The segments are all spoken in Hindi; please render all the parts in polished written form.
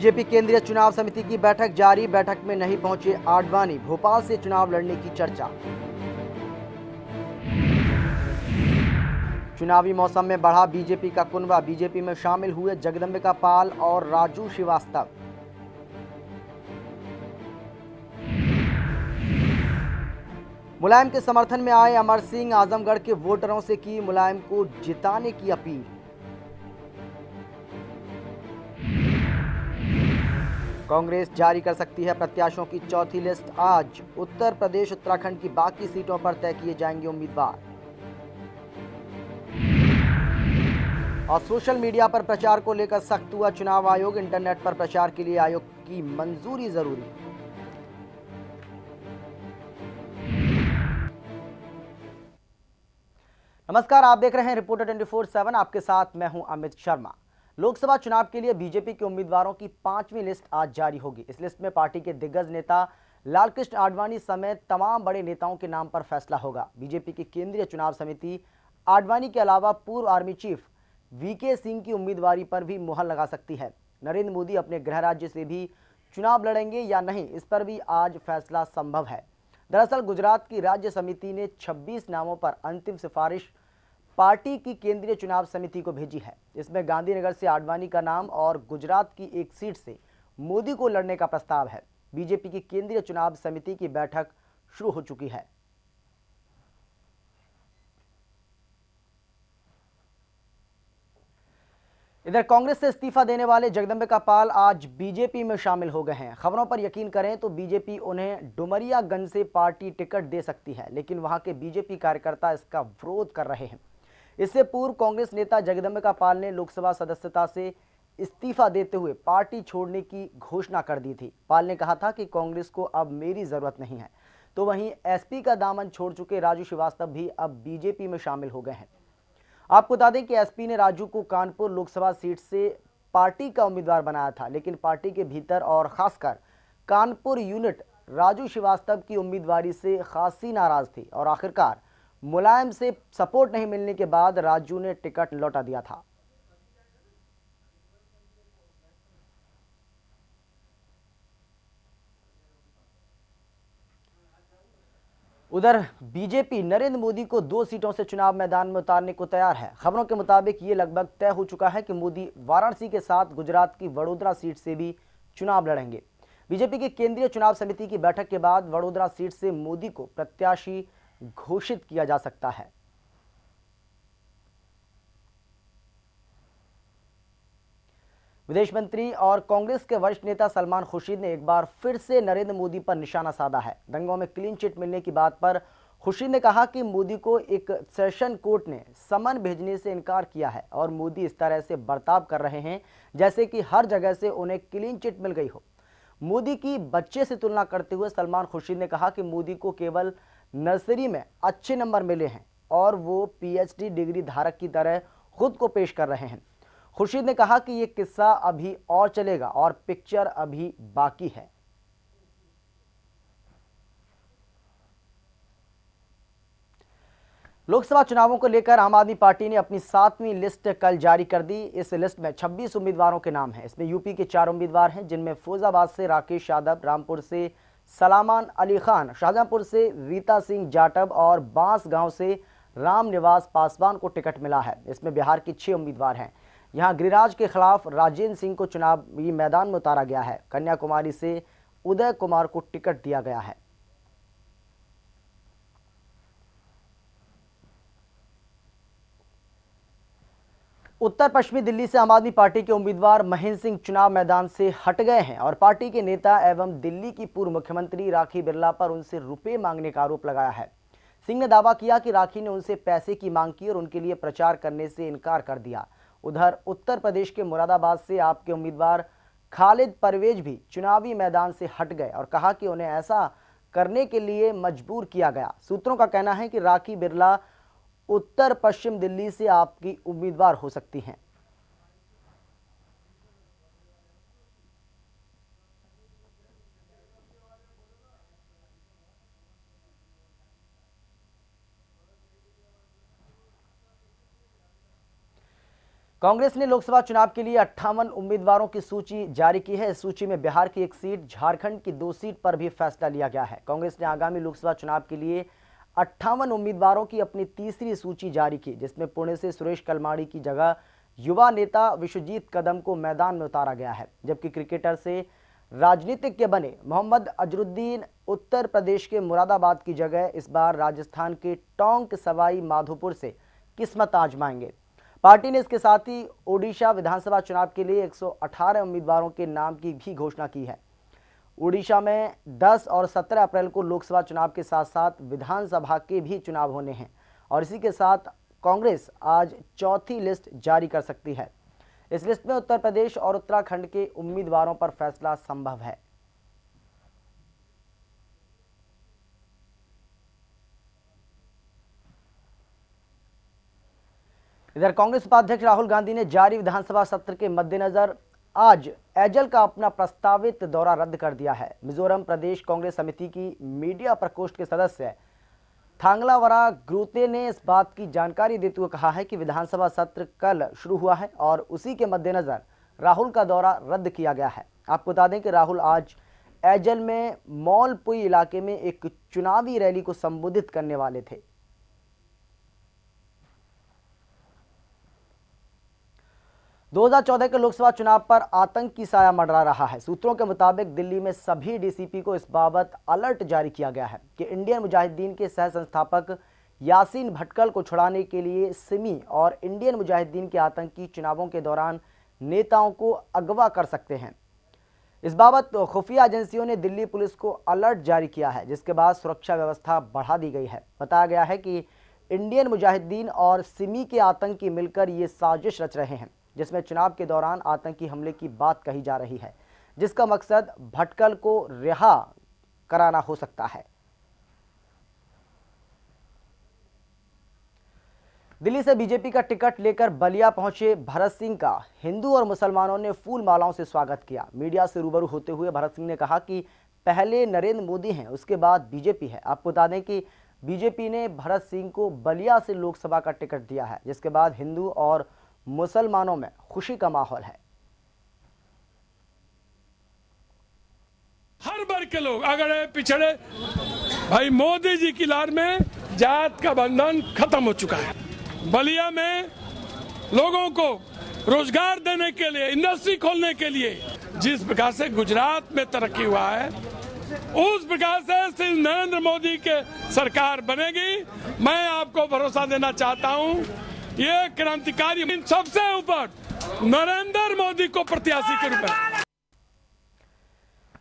बीजेपी केंद्रीय चुनाव समिति की बैठक जारी। बैठक में नहीं पहुंचे आडवाणी। भोपाल से चुनाव लड़ने की चर्चा। चुनावी मौसम में बढ़ा बीजेपी का कुनबा। बीजेपी में शामिल हुए जगदंबिका पाल और राजू श्रीवास्तव। मुलायम के समर्थन में आए अमर सिंह। आजमगढ़ के वोटरों से की मुलायम को जिताने की अपील। कांग्रेस जारी कर सकती है प्रत्याशियों की चौथी लिस्ट आज। उत्तर प्रदेश उत्तराखंड की बाकी सीटों पर तय किए जाएंगे उम्मीदवार। और सोशल मीडिया पर प्रचार को लेकर सख्त हुआ चुनाव आयोग। इंटरनेट पर प्रचार के लिए आयोग की मंजूरी जरूरी। नमस्कार, आप देख रहे हैं रिपोर्टर 24/7। आपके साथ मैं हूं अमित शर्मा। लोकसभा चुनाव के लिए बीजेपी के उम्मीदवारों की 5वीं लिस्ट आज जारी होगी। इस लिस्ट में पार्टी के दिग्गज नेता लालकृष्ण आडवाणी समेत तमाम बड़े नेताओं के नाम पर फैसला होगा। बीजेपी की केंद्रीय चुनाव समिति आडवाणी के अलावा पूर्व आर्मी चीफ वीके सिंह की उम्मीदवारी पर भी मुहर लगा सकती है। नरेंद्र मोदी अपने गृह राज्य से भी चुनाव लड़ेंगे या नहीं, इस पर भी आज फैसला संभव है। दरअसल गुजरात की राज्य समिति ने 26 नामों पर अंतिम सिफारिश पार्टी की केंद्रीय चुनाव समिति को भेजी है। इसमें गांधीनगर से आडवाणी का नाम और गुजरात की एक सीट से मोदी को लड़ने का प्रस्ताव है। बीजेपी की केंद्रीय चुनाव समिति की बैठक शुरू हो चुकी है। इधर कांग्रेस से इस्तीफा देने वाले जगदंबिका पाल आज बीजेपी में शामिल हो गए हैं। खबरों पर यकीन करें तो बीजेपी उन्हें डुमरियागंज से पार्टी टिकट दे सकती है, लेकिन वहां के बीजेपी कार्यकर्ता इसका विरोध कर रहे हैं। इससे पूर्व कांग्रेस नेता जगदंबिका पाल ने लोकसभा सदस्यता से इस्तीफा देते हुए पार्टी छोड़ने की घोषणा कर दी थी। पाल ने कहा था कि कांग्रेस को अब मेरी जरूरत नहीं है। तो वहीं एसपी का दामन छोड़ चुके राजू श्रीवास्तव भी अब बीजेपी में शामिल हो गए हैं। आपको बता दें कि एसपी ने राजू को कानपुर लोकसभा सीट से पार्टी का उम्मीदवार बनाया था, लेकिन पार्टी के भीतर और खासकर कानपुर यूनिट राजू श्रीवास्तव की उम्मीदवारी से खासी नाराज थी और आखिरकार मुलायम से सपोर्ट नहीं मिलने के बाद राजू ने टिकट लौटा दिया था। उधर बीजेपी नरेंद्र मोदी को 2 सीटों से चुनाव मैदान में उतारने को तैयार है। खबरों के मुताबिक ये लगभग तय हो चुका है कि मोदी वाराणसी के साथ गुजरात की वडोदरा सीट से भी चुनाव लड़ेंगे। बीजेपी की केंद्रीय चुनाव समिति की बैठक के बाद वडोदरा सीट से मोदी को प्रत्याशी घोषित किया जा सकता है। विदेश मंत्री और कांग्रेस के वरिष्ठ नेता सलमान खुर्शीद ने एक बार फिर से नरेंद्र मोदी पर निशाना साधा है। दंगों में क्लीन चिट मिलने की बात पर खुर्शीद ने कहा कि मोदी को एक सेशन कोर्ट ने समन भेजने से इनकार किया है और मोदी इस तरह से बर्ताव कर रहे हैं जैसे कि हर जगह से उन्हें क्लीन चिट मिल गई हो। मोदी की बच्चे से तुलना करते हुए सलमान खुर्शीद ने कहा कि मोदी को केवल नर्सरी में अच्छे नंबर मिले हैं और वो पीएचडी डिग्री धारक की तरह खुद को पेश कर रहे हैं। खुर्शीद ने कहा कि यह किस्सा अभी और चलेगा और पिक्चर अभी बाकी है। लोकसभा चुनावों को लेकर आम आदमी पार्टी ने अपनी 7वीं लिस्ट कल जारी कर दी। इस लिस्ट में 26 उम्मीदवारों के नाम हैं। इसमें यूपी के 4 उम्मीदवार हैं, जिनमें फैजाबाद से राकेश यादव, रामपुर से सलामान अली खान, शाहजहांपुर से रीता सिंह जाटव और बांसगांव से रामनिवास पासवान को टिकट मिला है। इसमें बिहार के 6 उम्मीदवार हैं। यहां गिरिराज के खिलाफ राजेंद्र सिंह को चुनावी मैदान में उतारा गया है। कन्याकुमारी से उदय कुमार को टिकट दिया गया है। उत्तर पश्चिमी दिल्ली से आम आदमी पार्टी के उम्मीदवार महेंद्र सिंह चुनाव मैदान से हट गए हैं और पार्टी के नेता एवं दिल्ली की पूर्व मुख्यमंत्री राखी बिरला पर उनसे रुपए मांगने का आरोप लगाया है। सिंह ने दावा किया कि राखी ने उनसे पैसे की मांग की और उनके लिए प्रचार करने से इनकार कर दिया। उधर उत्तर प्रदेश के मुरादाबाद से आपके उम्मीदवार खालिद परवेज भी चुनावी मैदान से हट गए और कहा कि उन्हें ऐसा करने के लिए मजबूर किया गया। सूत्रों का कहना है कि राखी बिरला उत्तर पश्चिम दिल्ली से आपकी उम्मीदवार हो सकती हैं। कांग्रेस ने लोकसभा चुनाव के लिए 58 उम्मीदवारों की सूची जारी की है। इस सूची में बिहार की 1 सीट, झारखंड की 2 सीट पर भी फैसला लिया गया है। कांग्रेस ने आगामी लोकसभा चुनाव के लिए 58 उम्मीदवारों की अपनी तीसरी सूची जारी की, जिसमें पुणे से सुरेश कलमाड़ी की जगह युवा नेता विश्वजीत कदम को मैदान में उतारा गया है, जबकि क्रिकेटर से राजनीतिज्ञ बने मोहम्मद अजरुद्दीन उत्तर प्रदेश के मुरादाबाद की जगह इस बार राजस्थान के टोंक सवाई माधोपुर से किस्मत आजमाएंगे। पार्टी ने इसके साथ ही ओडिशा विधानसभा चुनाव के लिए 118 उम्मीदवारों के नाम की भी घोषणा की है। ओडिशा में 10 और 17 अप्रैल को लोकसभा चुनाव के साथ साथ विधानसभा के भी चुनाव होने हैं और इसी के साथ कांग्रेस आज चौथी लिस्ट जारी कर सकती है। इस लिस्ट में उत्तर प्रदेश और उत्तराखंड के उम्मीदवारों पर फैसला संभव है। इधर कांग्रेस उपाध्यक्ष राहुल गांधी ने जारी विधानसभा सत्र के मद्देनजर आज एजल का अपना प्रस्तावित दौरा रद्द कर दिया है। मिजोरम प्रदेश कांग्रेस समिति की मीडिया प्रकोष्ठ के सदस्य थांगलावरा ग्रुते ने इस बात की जानकारी देते हुए कहा है कि विधानसभा सत्र कल शुरू हुआ है और उसी के मद्देनजर राहुल का दौरा रद्द किया गया है। आपको बता दें कि राहुल आज एजल में मौलपुई इलाके में एक चुनावी रैली को संबोधित करने वाले थे। दो 2014 के लोकसभा चुनाव पर आतंक की साया मंडरा रहा है। सूत्रों के मुताबिक दिल्ली में सभी डीसीपी को इस बाबत अलर्ट जारी किया गया है कि इंडियन मुजाहिदीन के सह संस्थापक यासीन भटकल को छुड़ाने के लिए सिमी और इंडियन मुजाहिदीन के आतंकी चुनावों के दौरान नेताओं को अगवा कर सकते हैं। इस बाबत खुफिया एजेंसियों ने दिल्ली पुलिस को अलर्ट जारी किया है, जिसके बाद सुरक्षा व्यवस्था बढ़ा दी गई है। बताया गया है कि इंडियन मुजाहिदीन और सिमी के आतंकी मिलकर ये साजिश रच रहे हैं, जिसमें चुनाव के दौरान आतंकी हमले की बात कही जा रही है, जिसका मकसद भटकल को रिहा कराना हो सकता है। दिल्ली से बीजेपी का टिकट लेकर बलिया पहुंचे भरत सिंह का हिंदू और मुसलमानों ने फूल मालाओं से स्वागत किया। मीडिया से रूबरू होते हुए भरत सिंह ने कहा कि पहले नरेंद्र मोदी हैं, उसके बाद बीजेपी है। आपको बता दें कि बीजेपी ने भरत सिंह को बलिया से लोकसभा का टिकट दिया है, जिसके बाद हिंदू और मुसलमानों में खुशी का माहौल है। हर वर्ग के लोग अगड़े पिछड़े, भाई मोदी जी की लार में जात का बंधन खत्म हो चुका है। बलिया में लोगों को रोजगार देने के लिए, इंडस्ट्री खोलने के लिए जिस प्रकार से गुजरात में तरक्की हुआ है, उस प्रकार से सिर्फ नरेंद्र मोदी के सरकार बनेगी। मैं आपको भरोसा देना चाहता हूं, ये क्रांतिकारी सबसे ऊपर नरेंद्र मोदी को प्रत्याशी के रूप में।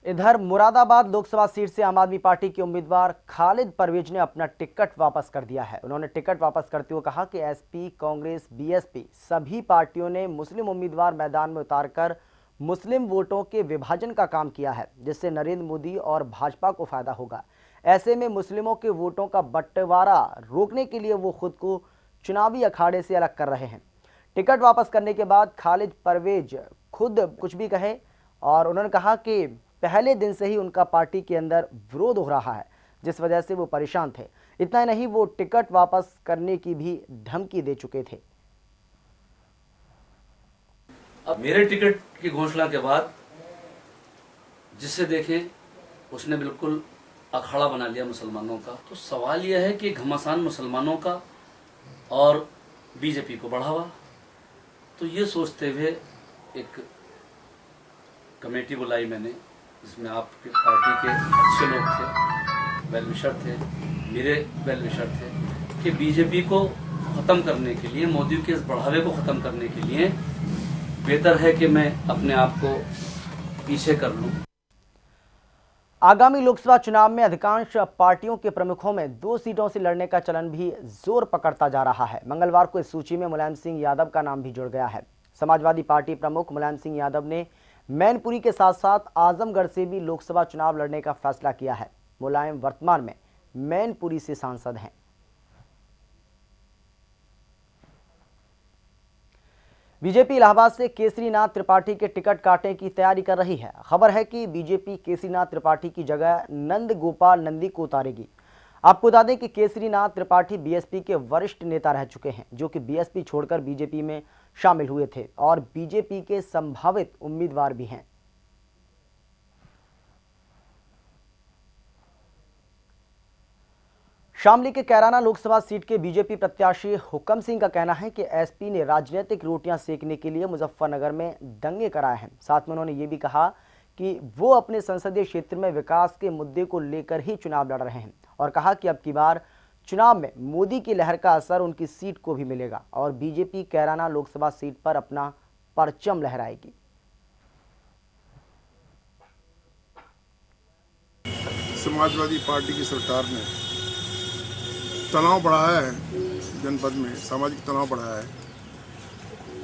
इधर मुरादाबाद लोकसभा सीट से आम आदमी पार्टी के उम्मीदवार खालिद परवेज ने अपना टिकट वापस कर दिया है। उन्होंने टिकट वापस करते हुए कहा कि एसपी, कांग्रेस, बीएसपी सभी पार्टियों ने मुस्लिम उम्मीदवार मैदान में उतारकर मुस्लिम वोटों के विभाजन का काम किया है, जिससे नरेंद्र मोदी और भाजपा को फायदा होगा। ऐसे में मुस्लिमों के वोटों का बंटवारा रोकने के लिए वो खुद को चुनावी अखाड़े से अलग कर रहे हैं। टिकट वापस करने के बाद खालिद परवेज खुद कुछ भी कहे और उन्होंने कहा कि पहले दिन से ही उनका पार्टी के अंदर विरोध हो रहा है, जिस वजह से वो परेशान थे। इतना ही नहीं, वो टिकट वापस करने की भी धमकी दे चुके थे। अब मेरे टिकट की घोषणा के बाद जिसे देखें उसने बिल्कुल अखाड़ा बना लिया मुसलमानों का। तो सवाल यह है कि घमासान मुसलमानों का और बीजेपी को बढ़ावा। तो ये सोचते हुए एक कमेटी बुलाई मैंने, जिसमें आपकी पार्टी के अच्छे लोग थे, वेल विशर थे, मेरे वेल विशर थे, कि बीजेपी को ख़त्म करने के लिए, मोदी के इस बढ़ावे को ख़त्म करने के लिए बेहतर है कि मैं अपने आप को पीछे कर लूं। आगामी लोकसभा चुनाव में अधिकांश पार्टियों के प्रमुखों में 2 सीटों से लड़ने का चलन भी जोर पकड़ता जा रहा है। मंगलवार को इस सूची में मुलायम सिंह यादव का नाम भी जुड़ गया है। समाजवादी पार्टी प्रमुख मुलायम सिंह यादव ने मैनपुरी के साथ साथ आजमगढ़ से भी लोकसभा चुनाव लड़ने का फैसला किया है। मुलायम वर्तमान में मैनपुरी से सांसद हैं। बीजेपी इलाहाबाद से केसरीनाथ त्रिपाठी के टिकट काटने की तैयारी कर रही है। खबर है कि बीजेपी केसरीनाथ त्रिपाठी की जगह नंद गोपाल नंदी को उतारेगी। आपको बता दें कि केसरीनाथ त्रिपाठी बीएसपी के वरिष्ठ नेता रह चुके हैं, जो कि बीएसपी छोड़कर बीजेपी में शामिल हुए थे और बीजेपी के संभावित उम्मीदवार भी हैं। शामली के कैराना लोकसभा सीट के बीजेपी प्रत्याशी हुक्म सिंह का कहना है कि एसपी ने राजनीतिक रोटियां सेकने के लिए मुजफ्फरनगर में दंगे कराए हैं। साथ में उन्होंने ये भी कहा कि वो अपने संसदीय क्षेत्र में विकास के मुद्दे को लेकर ही चुनाव लड़ रहे हैं और कहा कि अब की बार चुनाव में मोदी की लहर का असर उनकी सीट को भी मिलेगा और बीजेपी कैराना लोकसभा सीट पर अपना परचम लहराएगी। समाजवादी पार्टी की सरकार ने तनाव बढ़ाया है, जनपद में सामाजिक तनाव बढ़ाया है।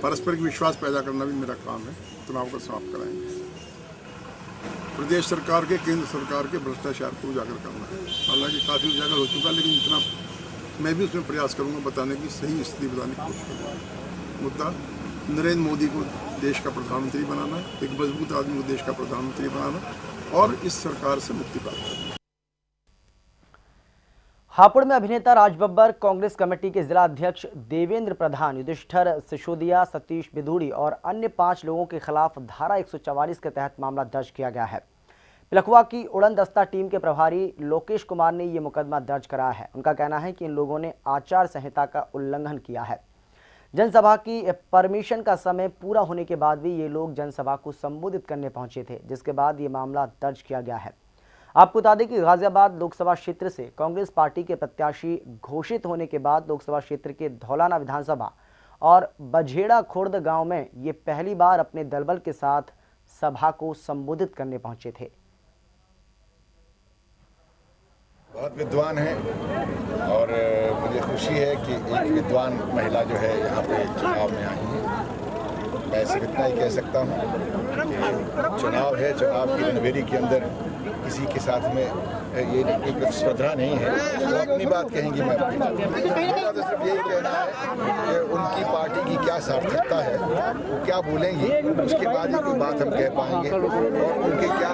परस्पर विश्वास पैदा करना भी मेरा काम है। तनाव को समाप्त कराएंगे। प्रदेश सरकार के, केंद्र सरकार के भ्रष्टाचार को उजागर करना है। हालांकि काफ़ी उजागर हो चुका, लेकिन इतना मैं भी उसमें प्रयास करूंगा बताने की, सही स्थिति बताने की कोशिश करूँगा। मुद्दा नरेंद्र मोदी को देश का प्रधानमंत्री बनाना, एक मजबूत आदमी को देश का प्रधानमंत्री बनाना और इस सरकार से मुक्ति प्राप्त करना। हापुड़ में अभिनेता राज बब्बर, कांग्रेस कमेटी के जिला अध्यक्ष देवेंद्र प्रधान, युधिष्ठर सिसोदिया, सतीश बिधूड़ी और अन्य 5 लोगों के खिलाफ धारा 144 के तहत मामला दर्ज किया गया है। पिलखुआ की उड़न दस्ता टीम के प्रभारी लोकेश कुमार ने ये मुकदमा दर्ज कराया है। उनका कहना है कि इन लोगों ने आचार संहिता का उल्लंघन किया है। जनसभा की परमिशन का समय पूरा होने के बाद भी ये लोग जनसभा को संबोधित करने पहुंचे थे, जिसके बाद ये मामला दर्ज किया गया है। आपको बता दें कि गाजियाबाद लोकसभा क्षेत्र से कांग्रेस पार्टी के प्रत्याशी घोषित होने के बाद लोकसभा क्षेत्र के धौलाना विधानसभा और बझेड़ा खुर्द गांव में ये पहली बार अपने दलबल के साथ सभा को संबोधित करने पहुंचे थे। बहुत विद्वान हैं और मुझे खुशी है कि एक विद्वान महिला जो है यहाँ पे चुनाव में आई है। मैं सिर्फ इतना ही कह सकता हूँ कि चुनाव है, चुनाव की रणभेरी के अंदर किसी के साथ में ये एक स्पर्धा नहीं है। वो अपनी बात कहेंगी, मैं अपनी बात मेरा तो सिर्फ यही कहना है कि उनकी पार्टी की क्या सार्थकता है, वो क्या बोलेंगी, उसके बाद ही कोई बात हम कह पाएंगे और उनके क्या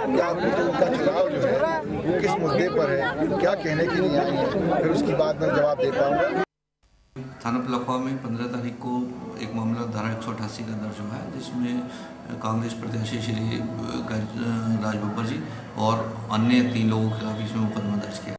उनका चुनाव जो है वो किस मुद्दे पर है, क्या कहने के लिए आई है, फिर उसकी बात मैं जवाब दे पाऊँगा। थाना पिलखुआ में 15 तारीख को एक मामला धारा 188 का दर्ज हुआ है, जिसमें कांग्रेस प्रत्याशी श्री राज बब्बर जी और अन्य 3 लोगों के खिलाफ इसमें मुकदमा दर्ज किया।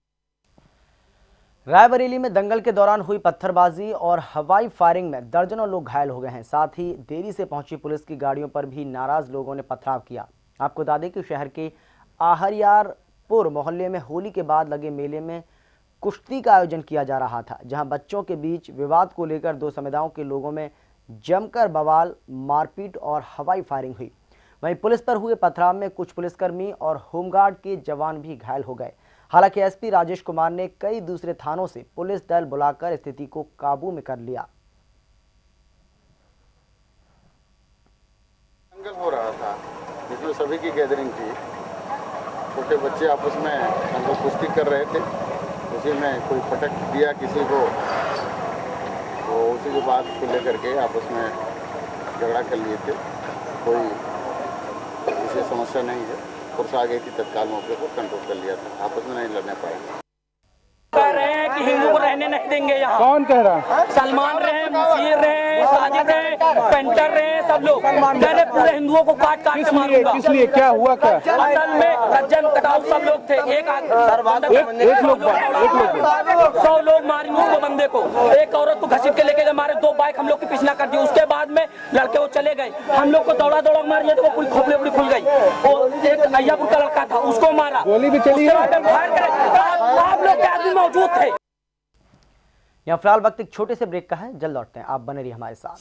रायबरेली में दंगल के दौरान हुई पत्थरबाजी और हवाई फायरिंग में दर्जनों लोग घायल हो गए हैं। साथ ही देरी से पहुंची पुलिस की गाड़ियों पर भी नाराज लोगों ने पथराव किया। आपको बता दें कि शहर के आहरियारपुर मोहल्ले में होली के बाद लगे मेले में कुश्ती का आयोजन किया जा रहा था, जहां बच्चों के बीच विवाद को लेकर 2 समुदायों के लोगों में जमकर बवाल, मारपीट और हवाई फायरिंग हुई। वहीं पुलिस पर हुए पथराव में कुछ पुलिसकर्मी और होमगार्ड के जवान भी घायल हो गए। हालांकि एसपी राजेश कुमार ने कई दूसरे थानों से पुलिस दल बुलाकर स्थिति को काबू में कर लिया। दंगल हो रहा था जिसमें सभी की गैदरिंग थी। छोटे बच्चे आपस में हम लोग कुश्ती कर रहे थे, उसी में कोई पटक दिया किसी को, तो उसी के बाद को लेकर के आपस में झगड़ा कर लिए थे। कोई विशेष समस्या नहीं है, पुलिस आ गई थी, तत्काल मौके को कंट्रोल कर लिया था, आपस में नहीं लड़ने पाए। कह रहे हैं कि हिंदू को रहने नहीं देंगे यहाँ। कौन कह रहा है? सलमान रहे, मुसीर रहे, साजिद रहे, पेंटर रहे, सब लोग कह रहे पूरे हिंदुओं को काट काट के मारूंगा। किस लिए? क्या हुआ? क्या असल में रज्जन कटाव सब लोग थे। एक लोग 100 लोग मारे उसको, बंदे को, एक औरत को घसीट के लेके गए, मारे, 2 बाइक हम लोग की पीछा कर दी। उसके बाद में लड़के वो चले गए, हम लोग को दौड़ा दौड़ा मार तो वो पूरी खोपड़ी अपनी खुल गई। वो एक अय्यापुर का लड़का था, उसको मारा, गोली भी चली। आप लोग के आदमी मौजूद थे। यहाँ फिलहाल वक्त एक छोटे से ब्रेक का है, जल्द लौटते हैं, आप बने रहिए हमारे साथ।